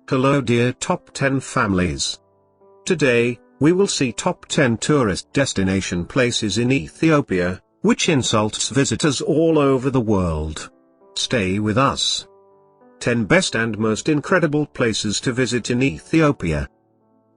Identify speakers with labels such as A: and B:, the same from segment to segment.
A: Hello dear Top 10 Families. Today, we will see top 10 tourist destination places in Ethiopia, which insults visitors all over the world. Stay with us. 10 best and most incredible places to visit in Ethiopia.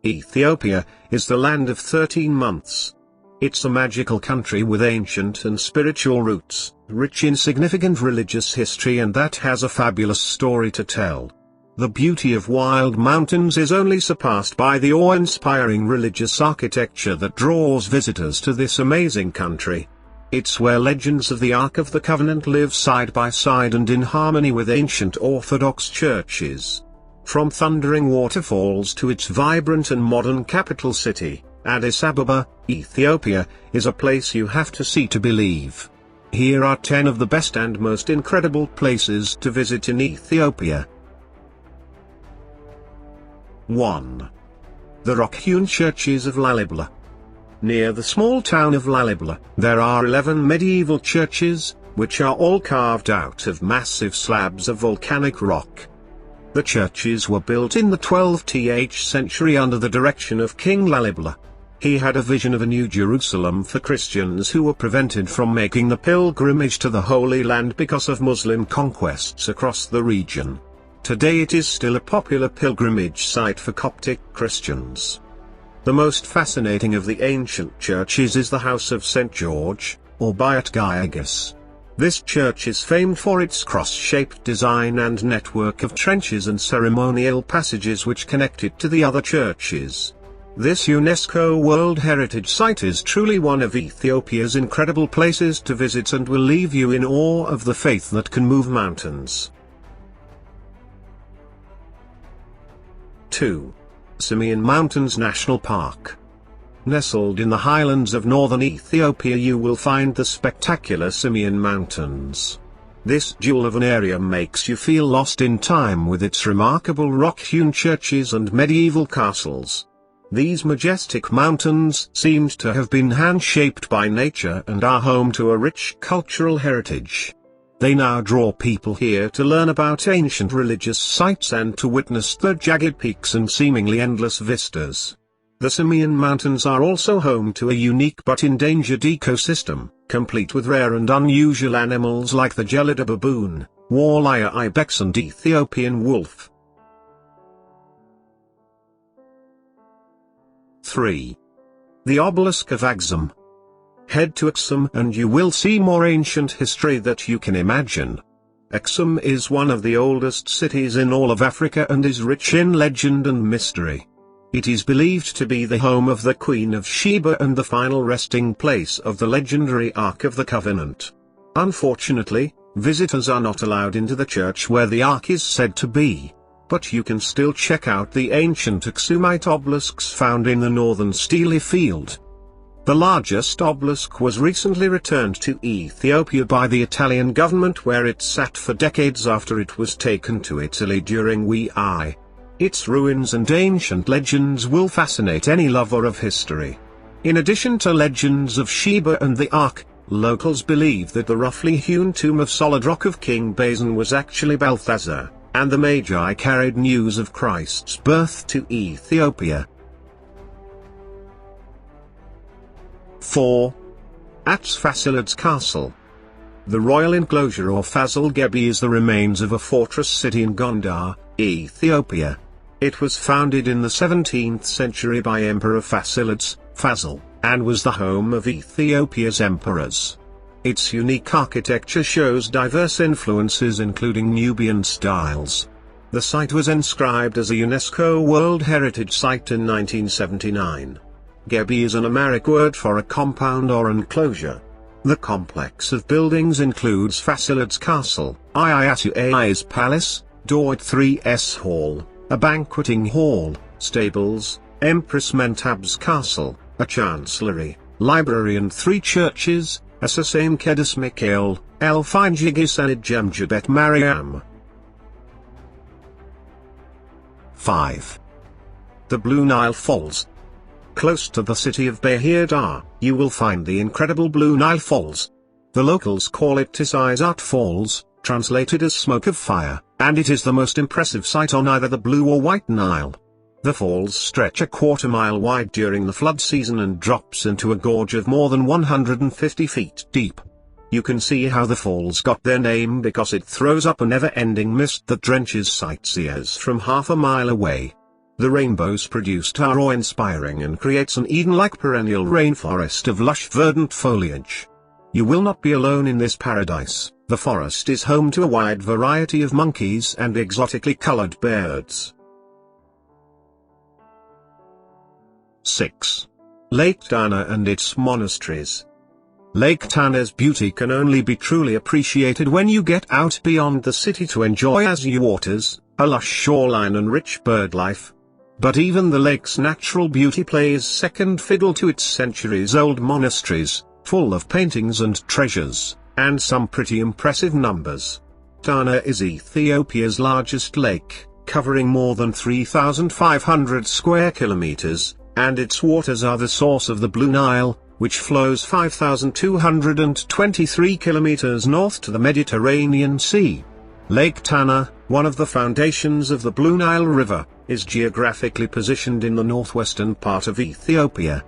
A: Ethiopia is the land of 13 months. It's a magical country with ancient and spiritual roots, rich in significant religious history, and that has a fabulous story to tell. The beauty of wild mountains is only surpassed by the awe-inspiring religious architecture that draws visitors to this amazing country. It's where legends of the Ark of the Covenant live side by side and in harmony with ancient Orthodox churches. From thundering waterfalls to its vibrant and modern capital city, Addis Ababa, Ethiopia, is a place you have to see to believe. Here are 10 of the best and most incredible places to visit in Ethiopia. 1. The Rock-Hewn churches of Lalibela. Near the small town of Lalibela, there are 11 medieval churches, which are all carved out of massive slabs of volcanic rock. The churches were built in the 12th century under the direction of King Lalibela. He had a vision of a new Jerusalem for Christians who were prevented from making the pilgrimage to the Holy Land because of Muslim conquests across the region. Today it is still a popular pilgrimage site for Coptic Christians. The most fascinating of the ancient churches is the House of St. George, or Beit Gyagis. This church is famed for its cross-shaped design and network of trenches and ceremonial passages which connect it to the other churches. This UNESCO World Heritage Site is truly one of Ethiopia's incredible places to visit and will leave you in awe of the faith that can move mountains. 2. Simien Mountains National Park. Nestled in the highlands of northern Ethiopia, you will find the spectacular Simien Mountains. This jewel of an area makes you feel lost in time with its remarkable rock-hewn churches and medieval castles. These majestic mountains seemed to have been hand-shaped by nature and are home to a rich cultural heritage. They now draw people here to learn about ancient religious sites and to witness their jagged peaks and seemingly endless vistas. The Simien Mountains are also home to a unique but endangered ecosystem, complete with rare and unusual animals like the gelida baboon, walleye ibex and Ethiopian wolf. 3. The Obelisk of Axum. Head to Axum and you will see more ancient history that you can imagine. Axum is one of the oldest cities in all of Africa and is rich in legend and mystery. It is believed to be the home of the Queen of Sheba and the final resting place of the legendary Ark of the Covenant. Unfortunately, visitors are not allowed into the church where the Ark is said to be. But you can still check out the ancient Axumite obelisks found in the northern Steely Field. The largest obelisk was recently returned to Ethiopia by the Italian government, where it sat for decades after it was taken to Italy during WI. Its ruins and ancient legends will fascinate any lover of history. In addition to legends of Sheba and the Ark, locals believe that the roughly hewn tomb of solid rock of King Bazan was actually Balthazar, and the Magi carried news of Christ's birth to Ethiopia. 4. Atse Fasilides Castle. The royal enclosure or Fasal Gebi is the remains of a fortress city in Gondar, Ethiopia. It was founded in the 17th century by Emperor Fasilides, Fasal, and was the home of Ethiopia's emperors. Its unique architecture shows diverse influences including Nubian styles. The site was inscribed as a UNESCO World Heritage Site in 1979. Gebi is an Amharic word for a compound or enclosure. The complex of buildings includes Fasilides Castle, Iyasu Ai's Palace, Dawit 3's Hall, a banqueting hall, stables, Empress Mentab's Castle, a chancellery, library and 3 churches, Asasame Kedis Mikhail, El Finjigis and Jemjabet Mariam. 5. The Blue Nile Falls. Close to the city of Bahir Dar, you will find the incredible Blue Nile Falls. The locals call it Tisizat Falls, translated as smoke of fire, and it is the most impressive sight on either the Blue or White Nile. The falls stretch a quarter-mile wide during the flood season and drops into a gorge of more than 150 feet deep. You can see how the falls got their name because it throws up a never-ending mist that drenches sightseers from half a mile away. The rainbows produced are awe-inspiring and creates an Eden-like perennial rainforest of lush verdant foliage. You will not be alone in this paradise. The forest is home to a wide variety of monkeys and exotically colored birds. 6. Lake Tana and its monasteries. Lake Tana's beauty can only be truly appreciated when you get out beyond the city to enjoy azure waters, a lush shoreline and rich bird life. But even the lake's natural beauty plays second fiddle to its centuries-old monasteries, full of paintings and treasures, and some pretty impressive numbers. Tana is Ethiopia's largest lake, covering more than 3,500 square kilometers, and its waters are the source of the Blue Nile, which flows 5,223 kilometers north to the Mediterranean Sea. Lake Tana, one of the foundations of the Blue Nile River, is geographically positioned in the northwestern part of Ethiopia.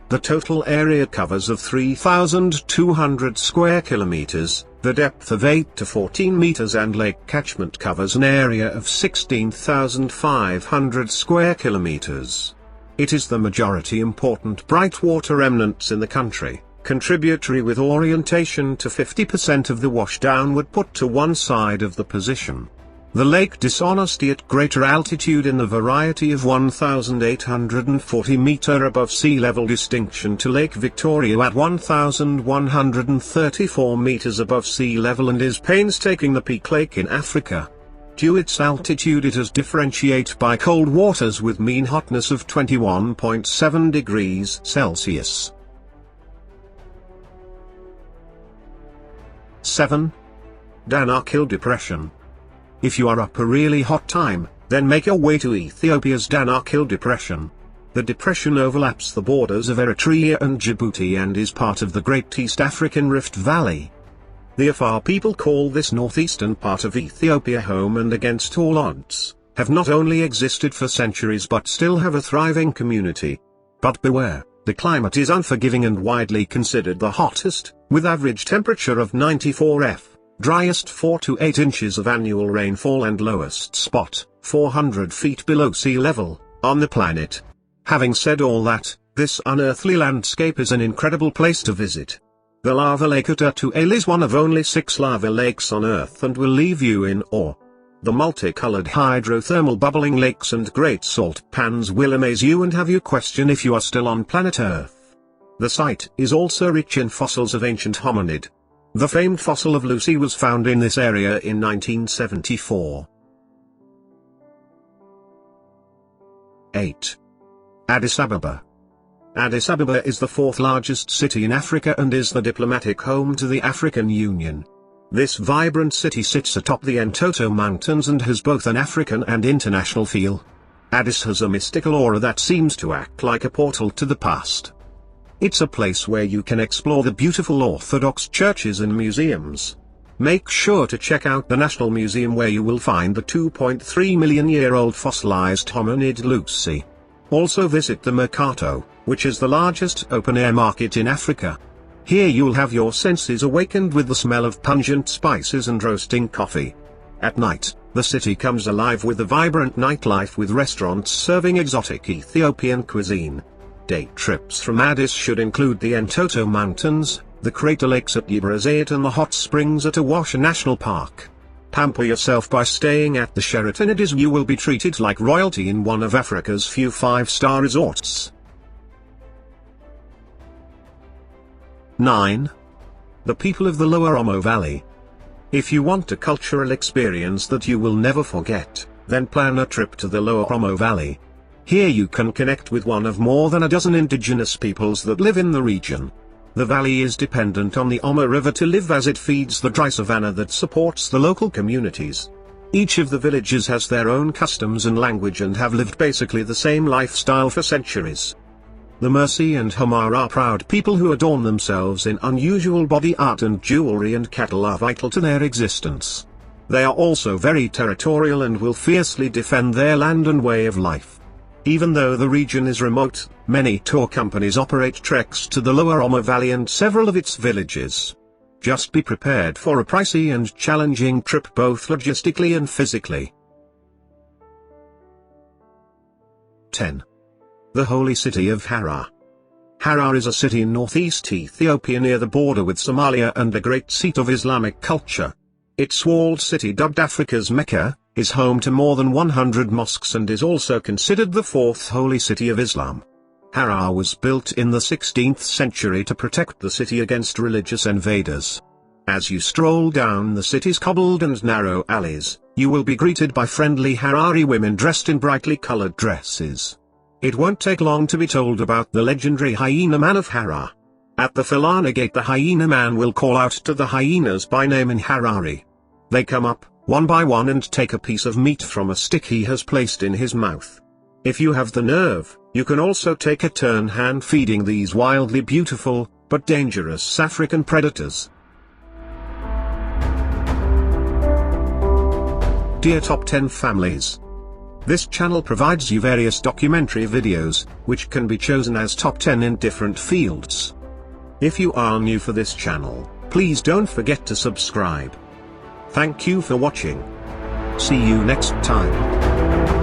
A: The total area covers of 3,200 square kilometers, the depth of 8 to 14 meters, and lake catchment covers an area of 16,500 square kilometers. It is the majority important bright water remnants in the country, contributory with orientation to 50% of the wash downward put to one side of the position. The lake dishonesty at greater altitude in the variety of 1,840 meter above sea level distinction to Lake Victoria at 1,134 meters above sea level, and is painstaking the peak lake in Africa. Due its altitude it is differentiate by cold waters with mean hotness of 21.7 degrees Celsius. 7. Danakil Depression. If you are up a really hot time, then make your way to Ethiopia's Danakil Depression. The depression overlaps the borders of Eritrea and Djibouti and is part of the Great East African Rift Valley. The Afar people call this northeastern part of Ethiopia home and against all odds, have not only existed for centuries but still have a thriving community. But beware, the climate is unforgiving and widely considered the hottest, with average temperature of 94 F, driest 4 to 8 inches of annual rainfall and lowest spot, 400 feet below sea level, on the planet. Having said all that, this unearthly landscape is an incredible place to visit. The lava lake at Atse is one of only 6 lava lakes on Earth and will leave you in awe. The multicolored hydrothermal bubbling lakes and great salt pans will amaze you and have you question if you are still on planet Earth. The site is also rich in fossils of ancient hominid. The famed fossil of Lucy was found in this area in 1974. 8. Addis Ababa. Addis Ababa is the 4th largest city in Africa and is the diplomatic home to the African Union. This vibrant city sits atop the Entoto Mountains and has both an African and international feel. Addis has a mystical aura that seems to act like a portal to the past. It's a place where you can explore the beautiful Orthodox churches and museums. Make sure to check out the National Museum where you will find the 2.3 million year old fossilized hominid Lucy. Also visit the Mercato, which is the largest open-air market in Africa. Here you'll have your senses awakened with the smell of pungent spices and roasting coffee. At night, the city comes alive with a vibrant nightlife with restaurants serving exotic Ethiopian cuisine. Day trips from Addis should include the Entoto Mountains, the crater lakes at Ybbrazate and the hot springs at Awasha National Park. Pamper yourself by staying at the Sheraton Addis. You will be treated like royalty in one of Africa's few 5-star resorts. 9. The people of the Lower Omo Valley. If you want a cultural experience that you will never forget, then plan a trip to the Lower Omo Valley. Here you can connect with one of more than a dozen indigenous peoples that live in the region. The valley is dependent on the Omo River to live as it feeds the dry savanna that supports the local communities. Each of the villages has their own customs and language and have lived basically the same lifestyle for centuries. The Mercy and Hamar are proud people who adorn themselves in unusual body art, and jewelry and cattle are vital to their existence. They are also very territorial and will fiercely defend their land and way of life. Even though the region is remote, many tour companies operate treks to the lower Omo Valley and several of its villages. Just be prepared for a pricey and challenging trip, both logistically and physically. 10. The Holy City of Harar. Harar is a city in northeast Ethiopia near the border with Somalia and a great seat of Islamic culture. Its walled city, dubbed Africa's Mecca, is home to more than 100 mosques and is also considered the fourth holy city of Islam. Harar was built in the 16th century to protect the city against religious invaders. As you stroll down the city's cobbled and narrow alleys, you will be greeted by friendly Harari women dressed in brightly colored dresses. It won't take long to be told about the legendary hyena man of Harar. At the Filana gate, the hyena man will call out to the hyenas by name in Harari. They come up, one by one, and take a piece of meat from a stick he has placed in his mouth. If you have the nerve, you can also take a turn hand feeding these wildly beautiful, but dangerous African predators. Dear Top 10 Families. This channel provides you various documentary videos, which can be chosen as top 10 in different fields. If you are new for this channel, please don't forget to subscribe. Thank you for watching. See you next time.